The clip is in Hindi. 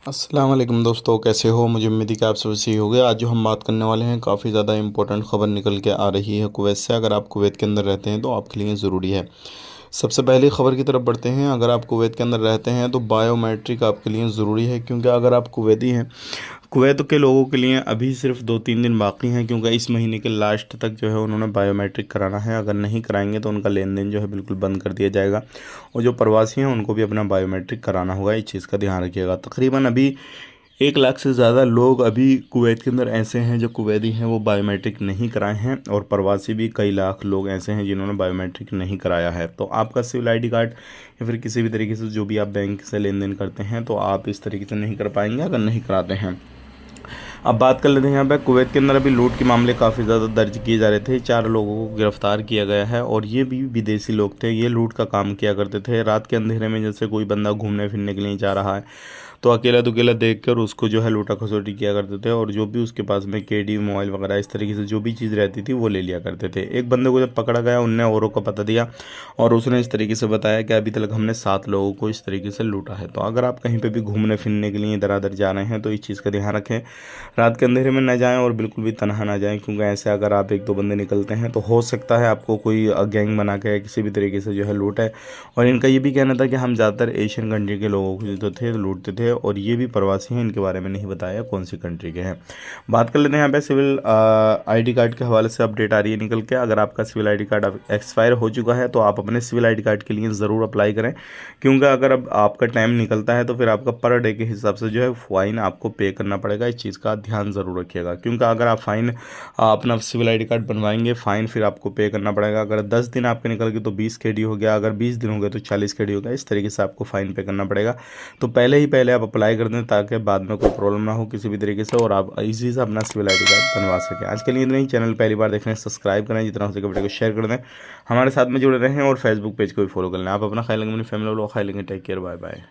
अस्सलाम वालेकुम दोस्तों, कैसे हो? मुझे उम्मीद है कि आप सब सही हो गए। आज जो हम बात करने वाले हैं, काफ़ी ज़्यादा इंपॉर्टेंट खबर निकल के आ रही है कुवैत से। अगर आप कुवैत के अंदर रहते हैं तो आपके लिए ज़रूरी है। सबसे पहले खबर की तरफ बढ़ते हैं। अगर आप कुवैत के अंदर रहते हैं तो बायोमेट्रिक आपके लिए ज़रूरी है, क्योंकि अगर आप कुवैती हैं, कुवैत के लोगों के लिए अभी सिर्फ 2-3 दिन बाकी हैं, क्योंकि इस महीने के लास्ट तक जो है उन्होंने बायोमेट्रिक कराना है। अगर नहीं कराएंगे तो उनका लेन देन जो है बिल्कुल बंद कर दिया जाएगा, और जो प्रवासी हैं उनको भी अपना बायोमेट्रिक कराना होगा। इस चीज़ का ध्यान रखिएगा। तकरीबन अभी 1 लाख से ज़्यादा लोग अभी कुवैत के अंदर ऐसे हैं जो कुवैती हैं, वो बायोमेट्रिक नहीं कराए हैं, और प्रवासी भी कई लाख लोग ऐसे हैं जिन्होंने बायोमेट्रिक नहीं कराया है। तो आपका सिविल आईडी कार्ड या फिर किसी भी तरीके से जो भी आप बैंक से लेन देन करते हैं, तो आप इस तरीके से नहीं कर पाएंगे अगर नहीं कराते हैं। अब बात कर लेते हैं यहाँ पे कुवैत के अंदर अभी लूट के मामले काफ़ी ज़्यादा दर्ज किए जा रहे थे। 4 लोगों को गिरफ्तार किया गया है, और ये भी विदेशी लोग थे। ये लूट का काम किया करते थे रात के अंधेरे में। जैसे कोई बंदा घूमने फिरने के लिए जा रहा है तो अकेला दुकेला देख कर उसको जो है लूटा खसोटी किया करते थे, और जो भी उसके पास में केडी मोबाइल वगैरह इस तरीके से जो भी चीज़ रहती थी वो ले लिया करते थे। एक बंदे को जब पकड़ा गया, उनने औरों को पता दिया, और उसने इस तरीके से बताया कि अभी तक हमने 7 लोगों को इस तरीके से लूटा है। तो अगर आप कहीं पे भी घूमने फिरने के लिए इधर उधर जा रहे हैं तो इस चीज़ का ध्यान रखें। रात के अंधेरे में न जाएं, और बिल्कुल भी तनहा ना जाएं, क्योंकि ऐसे अगर आप 1-2 बंदे निकलते हैं तो हो सकता है आपको कोई गैंग बना के किसी भी तरीके से जो है लूट है। और इनका ये भी कहना था कि हम ज़्यादातर एशियन कंट्री के लोगों को जो थे लूटते थे, और ये भी प्रवासी हैं। इनके बारे में नहीं बताया कौन सी कंट्री के हैं। बात कर लेते हैं यहाँ पे सिविल आईडी कार्ड के हवाले से अपडेट आ रही है निकल के। अगर आपका सिविल आईडी कार्ड अब एक्सपायर हो चुका है तो आप अपने सिविल आईडी कार्ड के लिए ज़रूर अप्लाई करें, क्योंकि अगर अब आपका टाइम निकलता है तो फिर आपका पर डे के हिसाब से जो है फ़ाइन आपको पे करना पड़ेगा। इस चीज़ का ध्यान ज़रूर रखिएगा, क्योंकि अगर आप फ़ाइन अपना सिविल आईडी कार्ड बनवाएंगे, फ़ाइन फिर आपको पे करना पड़ेगा। अगर 10 दिन आपके निकल गए तो 20 KD हो गया, अगर 20 दिन हो गए तो 40 KD हो गया। इस तरीके से आपको फ़ाइन पे करना पड़ेगा। तो पहले आप अप्लाई कर दें, ताकि बाद में कोई प्रॉब्लम ना हो किसी भी तरीके से, और आप इजी से अपना सिविल आईडी कार्ड बनवा सकें। आज के लिए इतना ही। चैनल पहली बार देख रहे हैं, सब्सक्राइब करें, जितना हो सके वीडियो को शेयर कर दें, हमारे साथ में जुड़े रहें, और फेसबुक पेज को भी फॉलो कर लें। आप अपना ख्याल रखें, अपनी फैमिली वालों का ख्याल रखें। Take care, bye bye.